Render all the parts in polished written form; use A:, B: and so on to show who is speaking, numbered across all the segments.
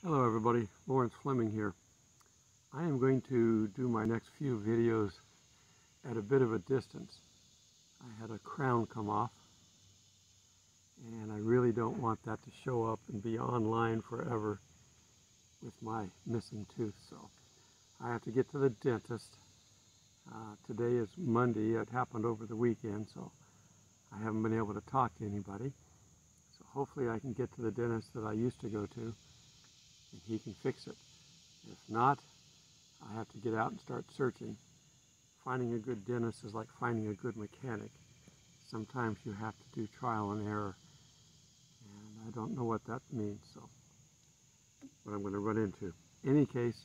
A: Hello everybody, Lawrence Fleming here. I am going to do my next few videos at a bit of a distance. I had a crown come off and I really don't want that to show up and be online forever with my missing tooth. So I have to get to the dentist. Today is Monday. It happened over the weekend, so I haven't been able to talk to anybody. So hopefully I can get to the dentist that I used to go to and he can fix it. If not, I have to get out and start searching. Finding a good dentist is like finding a good mechanic. Sometimes you have to do trial and error, and I don't know what that means, so what I'm going to run into. In any case,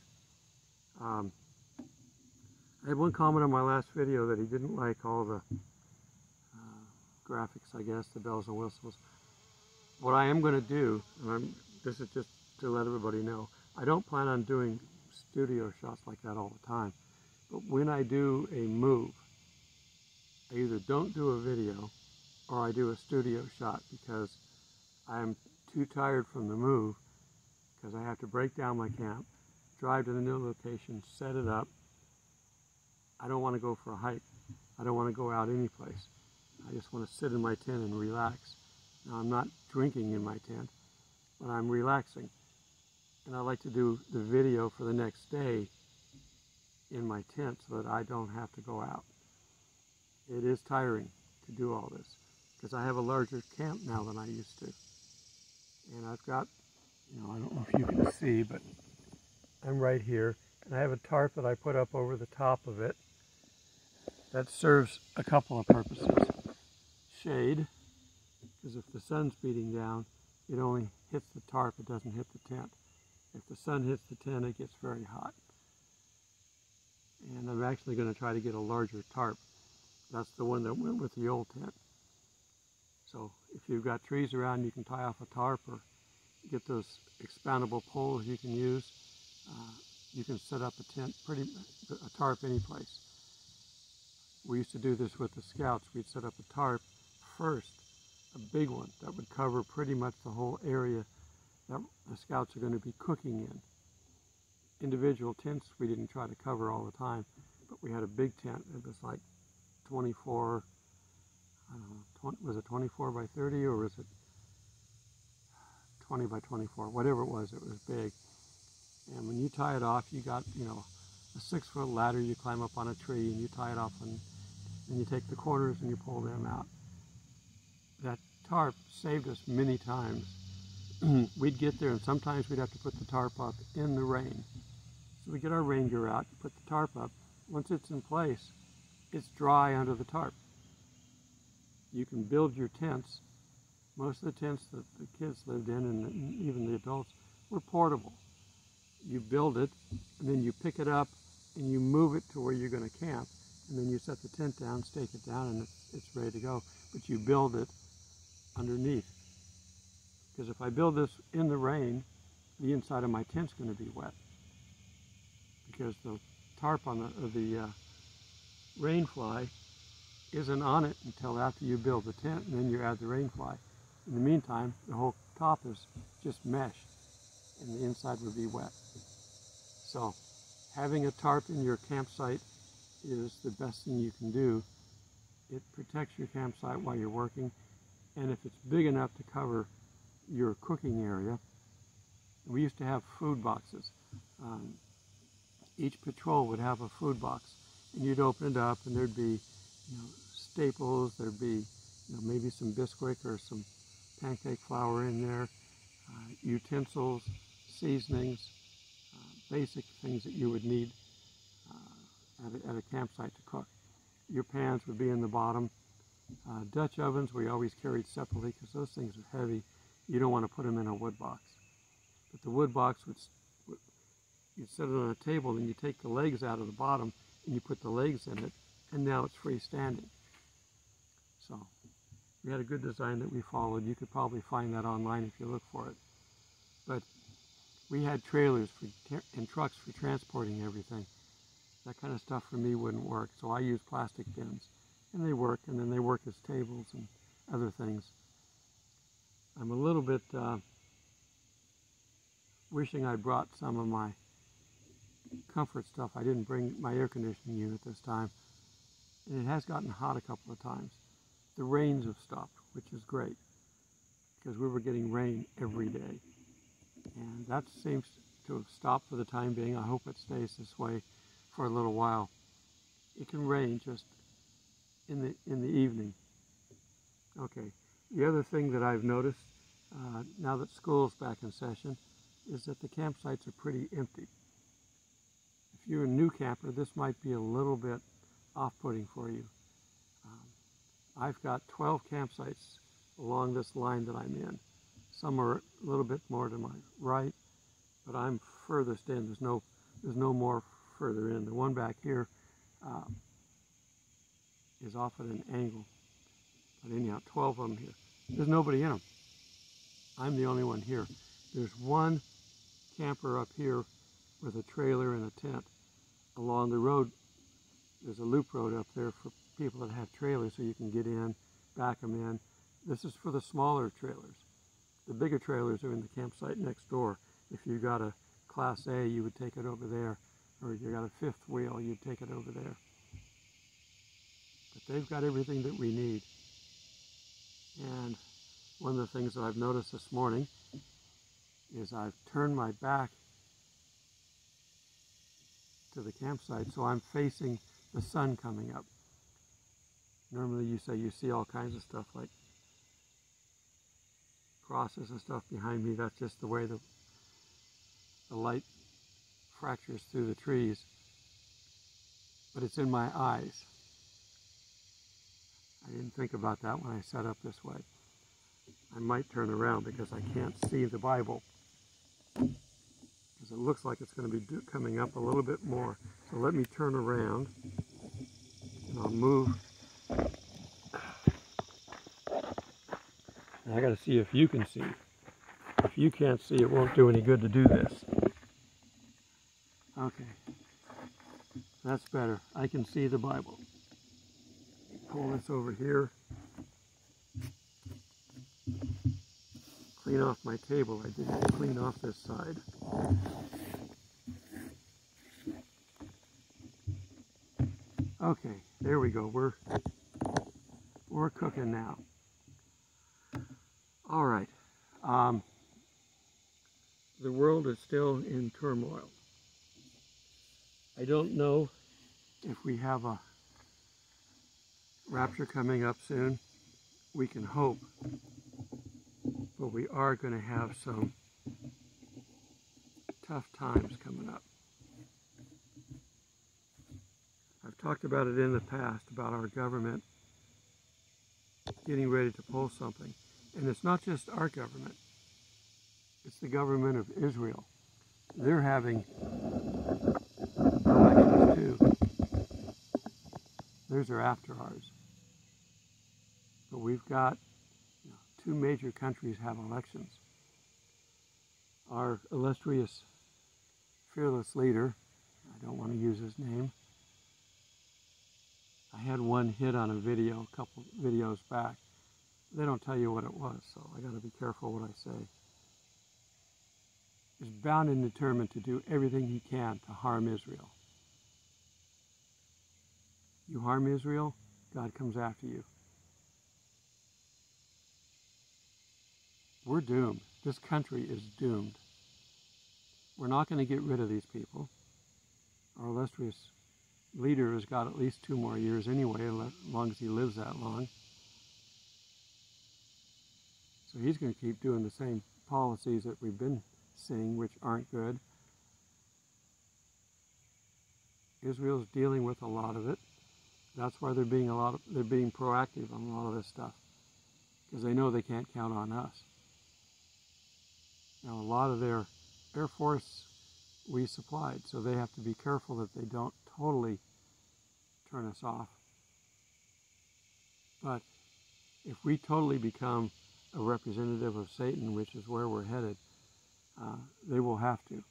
A: I had one comment on my last video that he didn't like all the graphics, I guess, the bells and whistles. What I am going to do, and this is just to let everybody know, I don't plan on doing studio shots like that all the time, but when I do a move, I either don't do a video or I do a studio shot because I'm too tired from the move, because I have to break down my camp, drive to the new location, set it up. I don't want to go for a hike. I don't want to go out any place. I just want to sit in my tent and relax. Now, I'm not drinking in my tent, but I'm relaxing. And I like to do the video for the next day in my tent so that I don't have to go out. It is tiring to do all this because I have a larger camp now than I used to. And I've got, I don't know if you can see, but I'm right here. And I have a tarp that I put up over the top of it that serves a couple of purposes. Shade, because if the sun's beating down, it only hits the tarp, it doesn't hit the tent. If the sun hits the tent, it gets very hot. And I'm actually going to try to get a larger tarp. That's the one that went with the old tent. So if you've got trees around, you can tie off a tarp or get those expandable poles you can use. You can set up a tarp any place. We used to do this with the scouts. We'd set up a tarp first, a big one that would cover pretty much the whole area that the scouts are going to be cooking in. Individual tents we didn't try to cover all the time, but we had a big tent. It was like 24, I don't know, was it 24 by 30 or was it 20 by 24? Whatever it was big. And when you tie it off, you got, a 6-foot ladder you climb up on a tree and you tie it off and you take the corners and you pull them out. That tarp saved us many times. We'd get there and sometimes we'd have to put the tarp up in the rain. So we get our rain gear out, put the tarp up. Once it's in place, it's dry under the tarp. You can build your tents. Most of the tents that the kids lived in, and even the adults, were portable. You build it, and then you pick it up, and you move it to where you're going to camp, and then you set the tent down, stake it down, and it's ready to go. But you build it underneath. Because if I build this in the rain, the inside of my tent's going to be wet. Because the tarp on the rain fly isn't on it until after you build the tent, and then you add the rain fly. In the meantime, the whole top is just mesh, and the inside would be wet. So having a tarp in your campsite is the best thing you can do. It protects your campsite while you're working, and if it's big enough to cover your cooking area. We used to have food boxes. Each patrol would have a food box, and you'd open it up, and there'd be, staples. There'd be, maybe some Bisquick or some pancake flour in there, utensils, seasonings, basic things that you would need at a campsite to cook. Your pans would be in the bottom. Dutch ovens we always carried separately because those things are heavy. You don't want to put them in a wood box. But the wood box you'd set it on a table, and you take the legs out of the bottom and you put the legs in it, and now it's freestanding. So we had a good design that we followed. You could probably find that online if you look for it. But we had trailers and trucks for transporting everything. That kind of stuff for me wouldn't work, so I used plastic bins. And they work, and then they work as tables and other things. I'm a little bit wishing I brought some of my comfort stuff. I didn't bring my air conditioning unit this time. And it has gotten hot a couple of times. The rains have stopped, which is great, because we were getting rain every day. And that seems to have stopped for the time being. I hope it stays this way for a little while. It can rain just in the evening. Okay, the other thing that I've noticed now that school's back in session is that the campsites are pretty empty. If you're a new camper, this might be a little bit off-putting for you. I've got 12 campsites along this line that I'm in. Some are a little bit more to my right, but I'm furthest in. There's no more further in. The one back here is off at an angle. But anyhow, 12 of them here. There's nobody in them. I'm the only one here. There's one camper up here with a trailer and a tent. Along the road, there's a loop road up there for people that have trailers so you can get in, back them in. This is for the smaller trailers. The bigger trailers are in the campsite next door. If you got a Class A, you would take it over there. Or if you got a fifth wheel, you'd take it over there. But they've got everything that we need. And one of the things that I've noticed this morning is I've turned my back to the campsite, so I'm facing the sun coming up. Normally you see all kinds of stuff like crosses and stuff behind me. That's just the way the light fractures through the trees. But it's in my eyes. I didn't think about that when I set up this way. I might turn around because I can't see the Bible. Because it looks like it's going to be coming up a little bit more. So let me turn around and I'll move. Now I got to see if you can see. If you can't see, it won't do any good to do this. Okay, that's better. I can see the Bible. Pull this over here. Clean off my table. I didn't clean off this side. Okay, there we go. We're cooking now. All right. The world is still in turmoil. I don't know if we have a rapture coming up soon. We can hope. But we are going to have some tough times coming up. I've talked about it in the past, about our government getting ready to pull something. And it's not just our government. It's the government of Israel. They're having elections too. Theirs are after ours. But we've got two major countries have elections. Our illustrious, fearless leader, I don't want to use his name. I had one hit on a video a couple videos back. They don't tell you what it was, so I got to be careful what I say. Is bound and determined to do everything he can to harm Israel. You harm Israel, God comes after you. We're doomed. This country is doomed. We're not going to get rid of these people. Our illustrious leader has got at least 2 more years anyway, as long as he lives that long. So he's going to keep doing the same policies that we've been seeing, which aren't good. Israel's dealing with a lot of it. That's why they're being proactive on a lot of this stuff, because they know they can't count on us. Now, a lot of their Air Force we supplied, so they have to be careful that they don't totally turn us off. But if we totally become a representative of Satan, which is where we're headed, they will have to.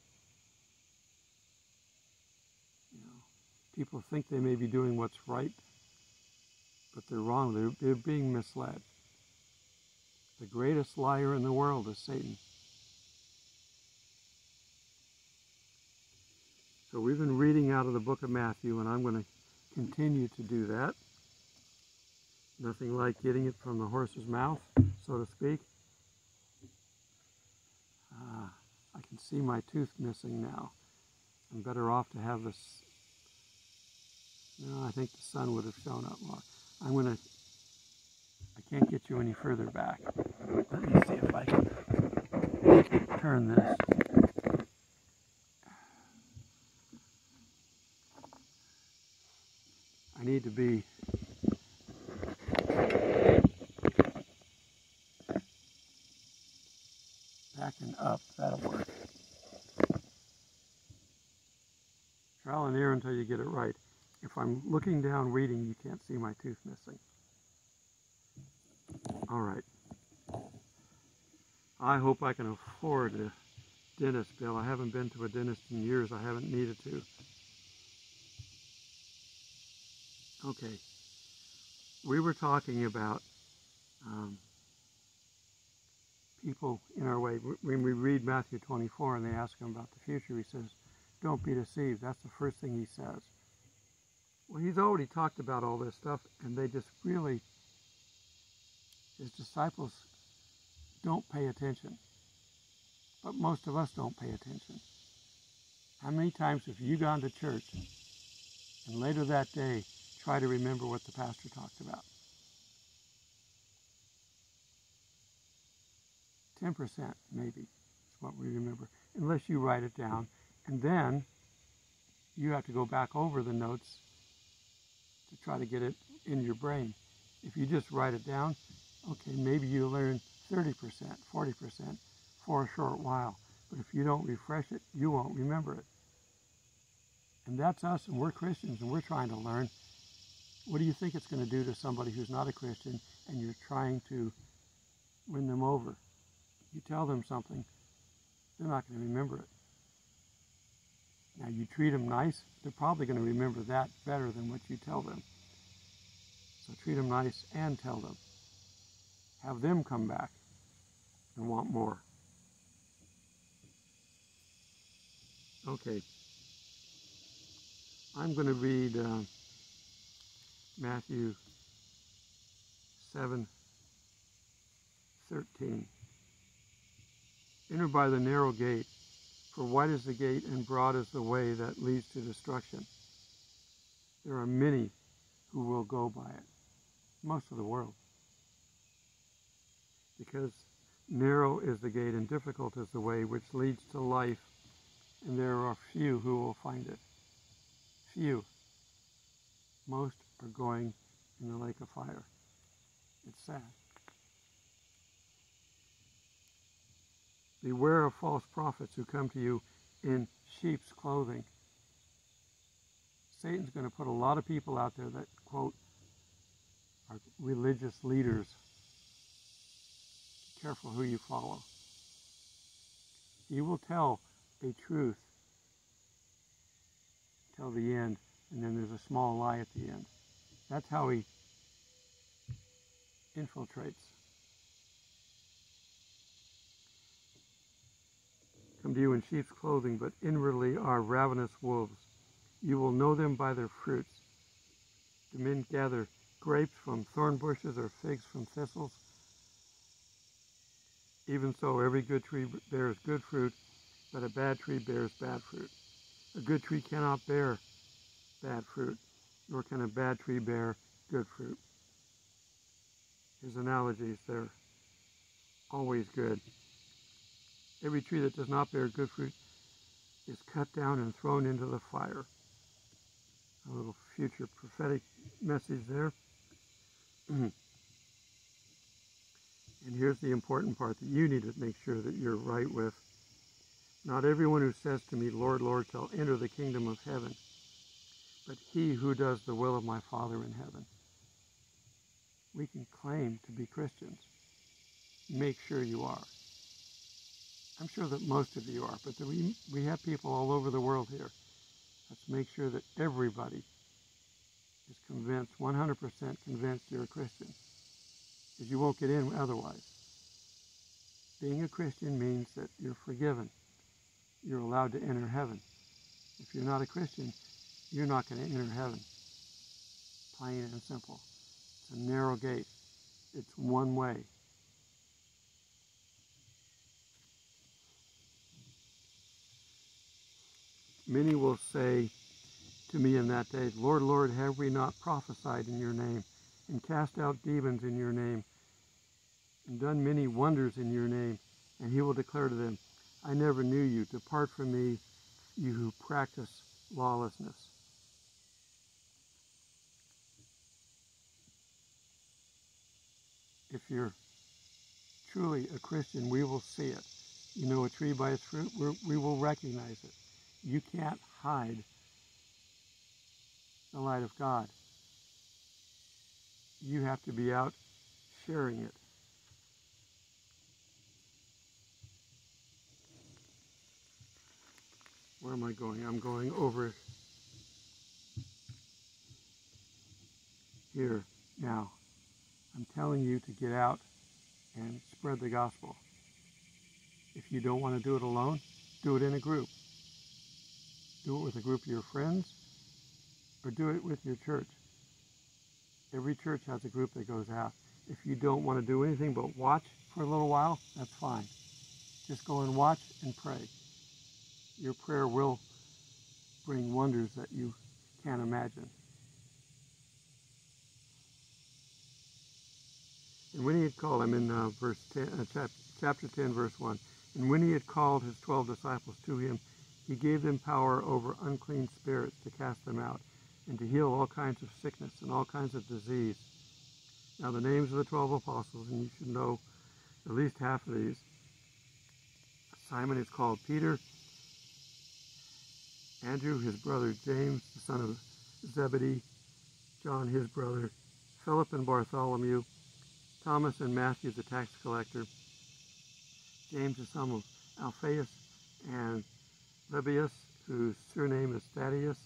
A: People think they may be doing what's right, but they're wrong. They're being misled. The greatest liar in the world is Satan. So we've been reading out of the book of Matthew, and I'm going to continue to do that. Nothing like getting it from the horse's mouth, so to speak. I can see my tooth missing now. I'm better off to have this. No, I think the sun would have shown up more. I can't get you any further back. Let me see if I can turn this. I need to be backing up. That'll work. Trial and error until you get it right. If I'm looking down reading, you can't see my tooth missing. All right. I hope I can afford a dentist bill. I haven't been to a dentist in years. I haven't needed to. Okay. We were talking about people in our way. When we read Matthew 24 and they ask him about the future, he says, don't be deceived. That's the first thing he says. Well, he's already talked about all this stuff, and they just really, his disciples don't pay attention. But most of us don't pay attention. How many times have you gone to church and later that day try to remember what the pastor talked about? 10% maybe is what we remember, unless you write it down. And then you have to go back over the notes to try to get it in your brain. If you just write it down, okay, maybe you learn 30%, 40% for a short while. But if you don't refresh it, you won't remember it. And that's us, and we're Christians, and we're trying to learn. What do you think it's going to do to somebody who's not a Christian and you're trying to win them over? You tell them something, they're not going to remember it. Now, you treat them nice, they're probably going to remember that better than what you tell them. So treat them nice and tell them. Have them come back and want more. Okay. I'm going to read Matthew 7:13. Enter by the narrow gate, for wide is the gate and broad is the way that leads to destruction. There are many who will go by it, most of the world. Because narrow is the gate and difficult is the way which leads to life, and there are few who will find it. Few. Most are going in the lake of fire. It's sad. Beware of false prophets who come to you in sheep's clothing. Satan's going to put a lot of people out there that, quote, are religious leaders. Be careful who you follow. He will tell a truth till the end, and then there's a small lie at the end. That's how he infiltrates. Come to you in sheep's clothing, but inwardly are ravenous wolves. You will know them by their fruits. Do men gather grapes from thorn bushes or figs from thistles? Even so, every good tree bears good fruit, but a bad tree bears bad fruit. A good tree cannot bear bad fruit, nor can a bad tree bear good fruit. His analogies, they're always good. Every tree that does not bear good fruit is cut down and thrown into the fire. A little future prophetic message there. And here's the important part that you need to make sure that you're right with. Not everyone who says to me, Lord, Lord, shall enter the kingdom of heaven, but he who does the will of my Father in heaven. We can claim to be Christians. Make sure you are. I'm sure that most of you are, but we have people all over the world here. Let's make sure that everybody is convinced, 100% convinced you're a Christian, because you won't get in otherwise. Being a Christian means that you're forgiven. You're allowed to enter heaven. If you're not a Christian, you're not going to enter heaven. Plain and simple. It's a narrow gate. It's one way. Many will say to me in that day, Lord, Lord, have we not prophesied in your name, and cast out demons in your name, and done many wonders in your name? And he will declare to them, I never knew you. Depart from me, you who practice lawlessness. If you're truly a Christian, we will see it. You know a tree by its fruit, we will recognize it. You can't hide the light of God. You have to be out sharing it. Where am I going? I'm going over here now. I'm telling you to get out and spread the gospel. If you don't want to do it alone, do it in a group. Do it with a group of your friends, or do it with your church. Every church has a group that goes out. If you don't want to do anything but watch for a little while, that's fine. Just go and watch and pray. Your prayer will bring wonders that you can't imagine. And when he had called, I'm in chapter 10, verse 1. And when he had called his 12 disciples to him, he gave them power over unclean spirits to cast them out, and to heal all kinds of sickness and all kinds of disease. Now the names of the 12 apostles, and you should know at least half of these. Simon is called Peter. Andrew, his brother James, the son of Zebedee. John, his brother. Philip and Bartholomew. Thomas and Matthew, the tax collector. James, the son of Alphaeus and Lebbaeus, whose surname is Thaddeus.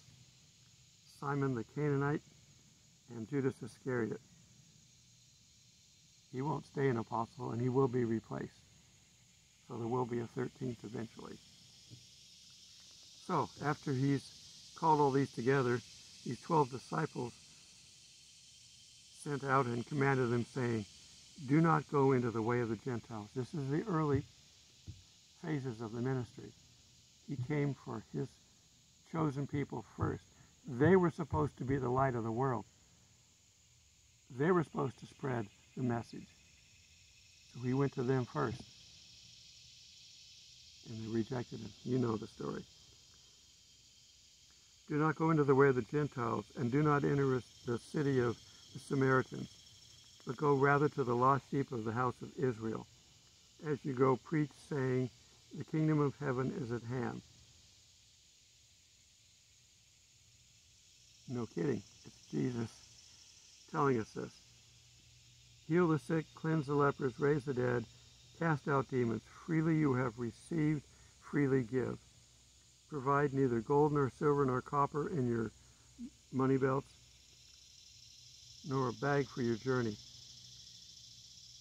A: Simon the Canaanite, and Judas Iscariot. He won't stay an apostle, and he will be replaced. So there will be a 13th eventually. So, after he's called all these together, these 12 disciples sent out and commanded them, saying, do not go into the way of the Gentiles. This is the early phases of the ministry. He came for his chosen people first. They were supposed to be the light of the world. They were supposed to spread the message. So he went to them first. And they rejected him. You know the story. Do not go into the way of the Gentiles, and do not enter the city of the Samaritans, but go rather to the lost sheep of the house of Israel. As you go, preach, saying, the kingdom of heaven is at hand. No kidding. It's Jesus telling us this. Heal the sick, cleanse the lepers, raise the dead, cast out demons. Freely you have received, freely give. Provide neither gold nor silver nor copper in your money belts, nor a bag for your journey,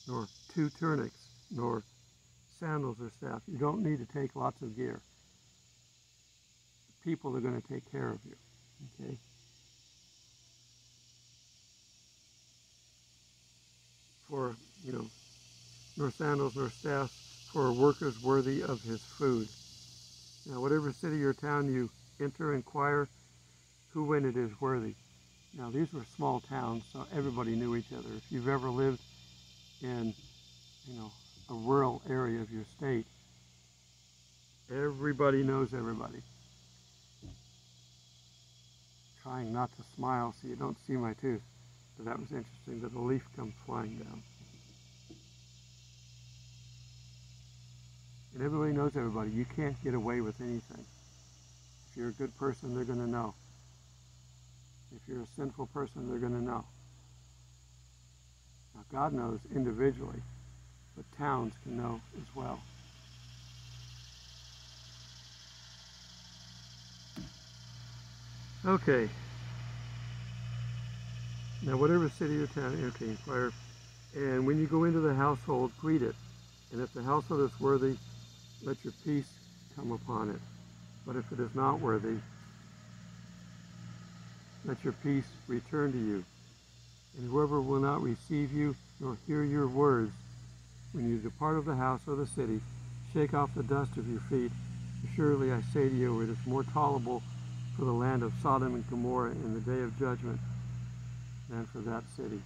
A: nor 2 tunics, nor sandals or staff. You don't need to take lots of gear. People are going to take care of you. Okay? For, nor sandals nor staff, for a worker's worthy of his food. Now, whatever city or town you enter, inquire who when it is worthy. Now, these were small towns, so everybody knew each other. If you've ever lived in, a rural area of your state, everybody knows everybody. Trying not to smile so you don't see my tooth, but that was interesting that a leaf comes flying down. And everybody knows everybody. You can't get away with anything. If you're a good person, they're going to know. If you're a sinful person, they're going to know. Now, God knows individually, but towns can know as well. Okay. Now, whatever city or town, inquire. And when you go into the household, greet it. And if the household is worthy, let your peace come upon it. But if it is not worthy, let your peace return to you. And whoever will not receive you nor hear your words, when you depart of the house or the city, shake off the dust of your feet. Surely I say to you, it is more tolerable for the land of Sodom and Gomorrah in the day of judgment than for that city.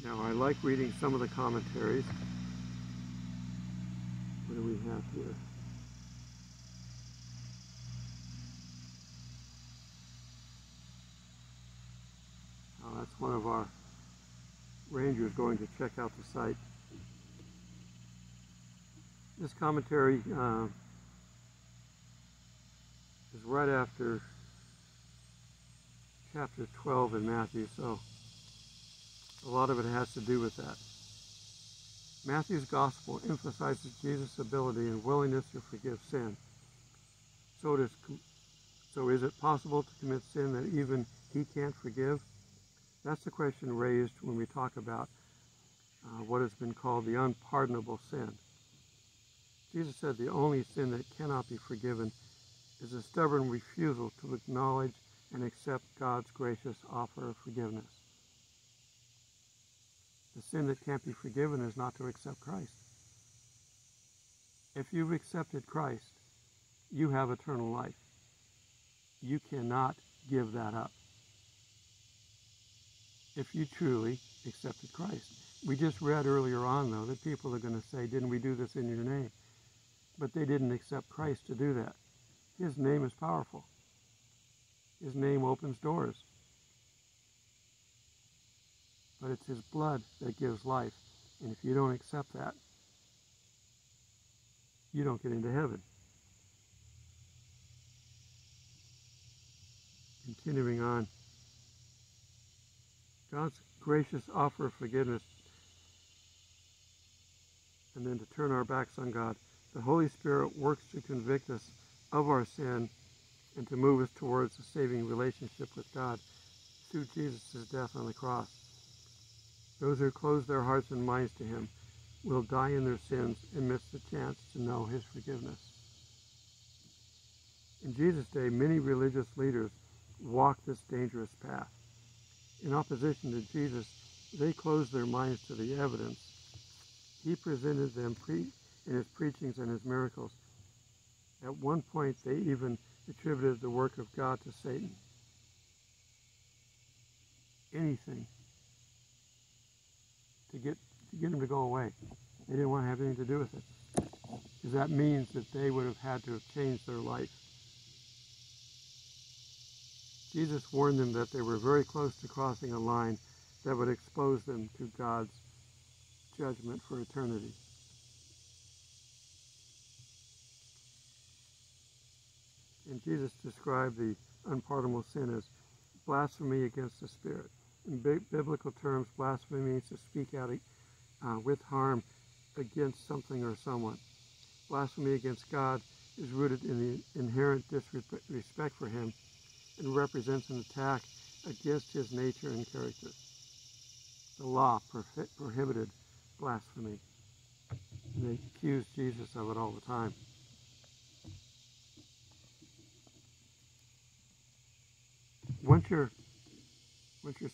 A: Now, I like reading some of the commentaries. What do we have here? Oh, that's one of our rangers going to check out the site. This commentary is right after chapter 12 in Matthew, so a lot of it has to do with that. Matthew's gospel emphasizes Jesus' ability and willingness to forgive sin. So is it possible to commit sin that even he can't forgive? That's the question raised when we talk about what has been called the unpardonable sin. Jesus said the only sin that cannot be forgiven is a stubborn refusal to acknowledge and accept God's gracious offer of forgiveness. The sin that can't be forgiven is not to accept Christ. If you've accepted Christ, you have eternal life. You cannot give that up if you truly accepted Christ. We just read earlier on, though, that people are going to say, didn't we do this in your name? But they didn't accept Christ to do that. His name is powerful. His name opens doors. But it's his blood that gives life. And if you don't accept that, you don't get into heaven. Continuing on. God's gracious offer of forgiveness, and then to turn our backs on God. The Holy Spirit works to convict us of our sin and to move us towards a saving relationship with God through Jesus' death on the cross. Those who close their hearts and minds to him will die in their sins and miss the chance to know his forgiveness. In Jesus' day, many religious leaders walked this dangerous path. In opposition to Jesus, they closed their minds to the evidence. He presented them in his preachings and his miracles. At one point, they even attributed the work of God to Satan. Anything to get him to go away. They didn't want to have anything to do with it, because that means that they would have had to have changed their life. Jesus warned them that they were very close to crossing a line that would expose them to God's judgment for eternity. And Jesus described the unpardonable sin as blasphemy against the Spirit. In biblical terms, blasphemy means to speak out with harm against something or someone. Blasphemy against God is rooted in the inherent disrespect for him and represents an attack against his nature and character. The law prohibited blasphemy, and they accused Jesus of it all the time. Once you're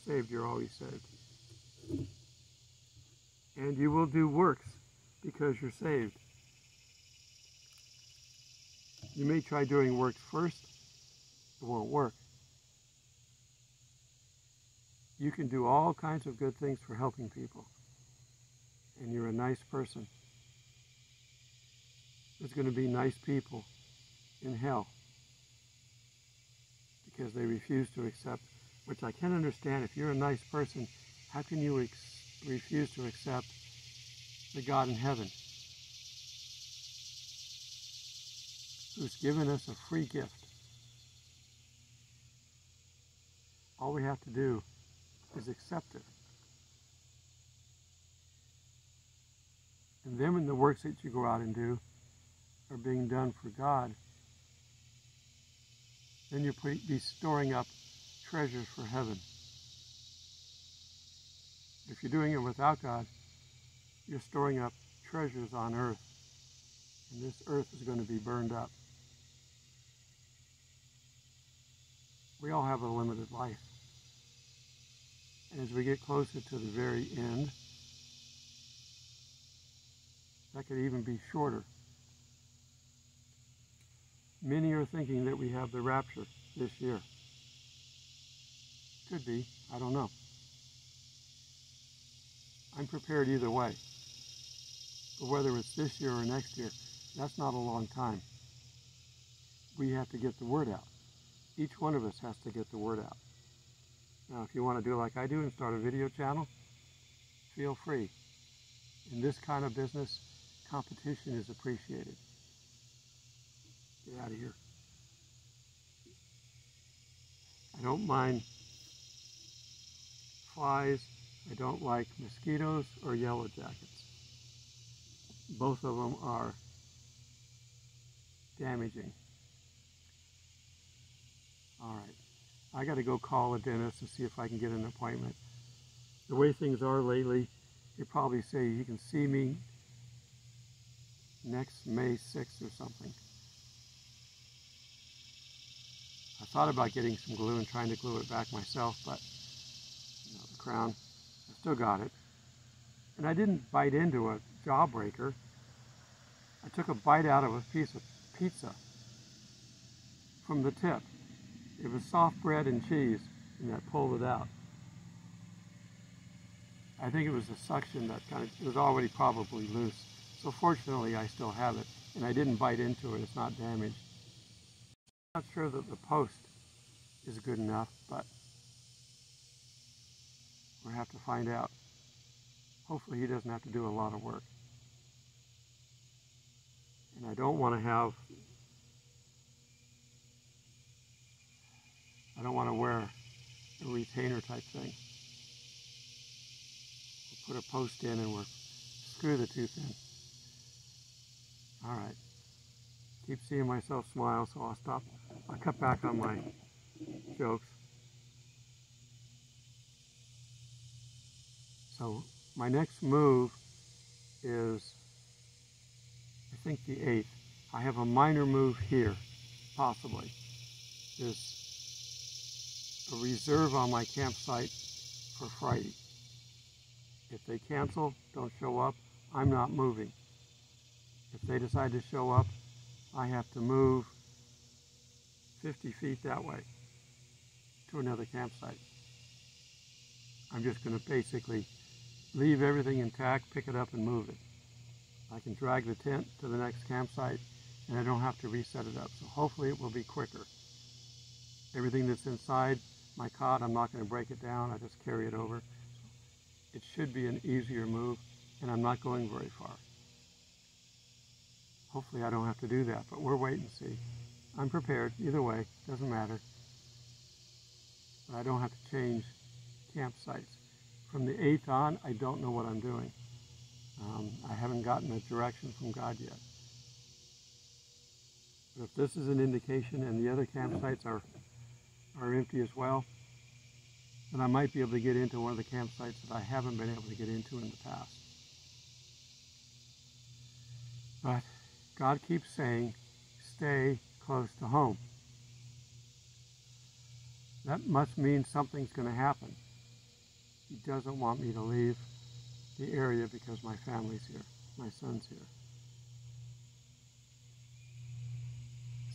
A: saved, you're always saved. And you will do works because you're saved. You may try doing works first, it won't work. You can do all kinds of good things for helping people, and you're a nice person. There's going to be nice people in hell because they refuse to accept, which I can understand. If you're a nice person, how can you refuse to accept the God in heaven who's given us a free gift? All we have to do is accept it. And then when the works that you go out and do are being done for God, then you'll be storing up treasures for heaven. If you're doing it without God, you're storing up treasures on earth. and this earth is going to be burned up. We all have a limited life. And as we get closer to the very end, that could even be shorter. Many are thinking that we have the rapture this year. Could be, I don't know. I'm prepared either way. But whether it's this year or next year, that's not a long time. We have to get the word out. Each one of us has to get the word out. Now, if you want to do like I do and start a video channel, feel free. In this kind of business, competition is appreciated. Get out of here. I don't mind flies. I don't like mosquitoes or yellow jackets. Both of them are damaging. All right, I got to go call a dentist to see if I can get an appointment. The way things are lately, they probably say you can see me next May 6th or something. I thought about getting some glue and trying to glue it back myself, but the crown, I still got it. And I didn't bite into a jawbreaker. I took a bite out of a piece of pizza from the tip. It was soft bread and cheese, and that pulled it out. I think it was the suction that it was already probably loose. So fortunately, I still have it, and I didn't bite into it. It's not damaged. I'm not sure that the post is good enough, but we'll have to find out. Hopefully he doesn't have to do a lot of work. And I don't want to wear a retainer type thing. We'll put a post in and we'll screw the tooth in. All right. Keep seeing myself smile, so I'll stop. I'll cut back on my jokes. So my next move is, I think, the 8th. I have a minor move here, possibly. There's a reserve on my campsite for Friday. If they cancel, don't show up, I'm not moving. If they decide to show up, I have to move 50 feet that way to another campsite. I'm just going to basically leave everything intact, pick it up and move it. I can drag the tent to the next campsite and I don't have to reset it up. So hopefully it will be quicker. Everything that's inside my cot, I'm not going to break it down, I just carry it over. It should be an easier move and I'm not going very far. Hopefully I don't have to do that, but we'll wait and see. I'm prepared, either way, doesn't matter. But I don't have to change campsites. From the 8th on, I don't know what I'm doing. I haven't gotten a direction from God yet. But if this is an indication and the other campsites are empty as well, then I might be able to get into one of the campsites that I haven't been able to get into in the past. But God keeps saying, stay close to home. That must mean something's going to happen. He doesn't want me to leave the area because my family's here, my son's here.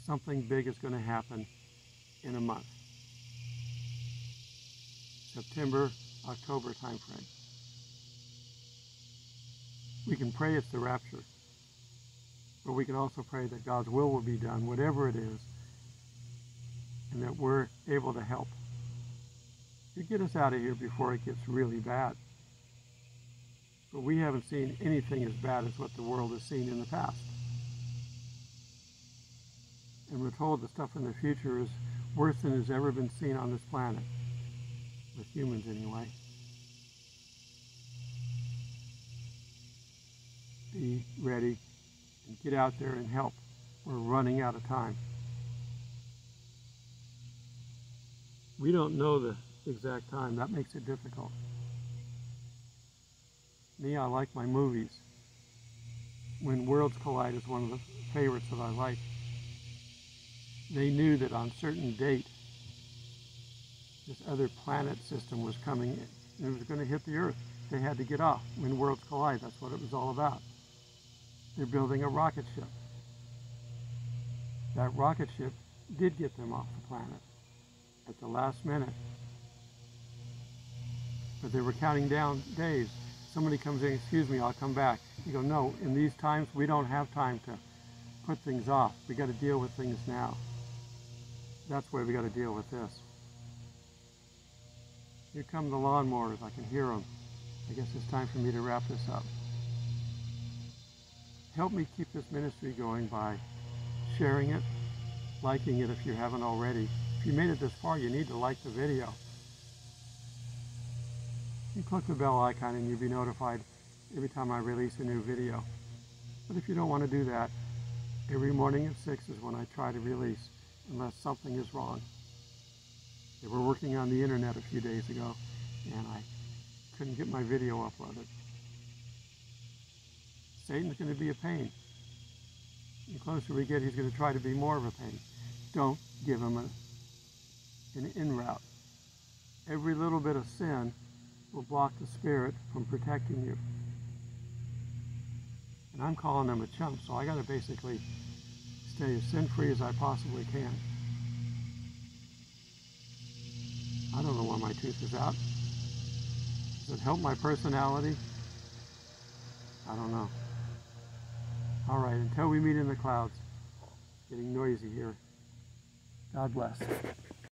A: Something big is going to happen in a month. September, October timeframe. We can pray it's the rapture, but we can also pray that God's will be done, whatever it is, and that we're able to help. You get us out of here before it gets really bad. But we haven't seen anything as bad as what the world has seen in the past. And we're told the stuff in the future is worse than has ever been seen on this planet. With humans anyway. Be ready and get out there and help. We're running out of time. We don't know the exact time. That makes it difficult. Me, I like my movies. When Worlds Collide is one of the favorites that I like. They knew that on a certain date, this other planet system was coming in, and it was going to hit the Earth. They had to get off. When Worlds Collide, that's what it was all about. They're building a rocket ship. That rocket ship did get them off the planet at the last minute. But they were counting down days. Somebody comes in, excuse me, I'll come back. You go, no, in these times, we don't have time to put things off. We got to deal with things now. That's why we got to deal with this. Here come the lawnmowers. I can hear them. I guess it's time for me to wrap this up. Help me keep this ministry going by sharing it, liking it if you haven't already. If you made it this far, you need to like the video. You click the bell icon and you'll be notified every time I release a new video. But if you don't want to do that, every morning at 6 is when I try to release, unless something is wrong. They were working on the internet a few days ago, and I couldn't get my video uploaded. Satan's going to be a pain. The closer we get, he's going to try to be more of a pain. Don't give him an in route. Every little bit of sin will block the Spirit from protecting you. And I'm calling him a chump, so I got to basically stay as sin-free as I possibly can. I don't know why my tooth is out. Does it help my personality? I don't know. All right, until we meet in the clouds. It's getting noisy here. God bless.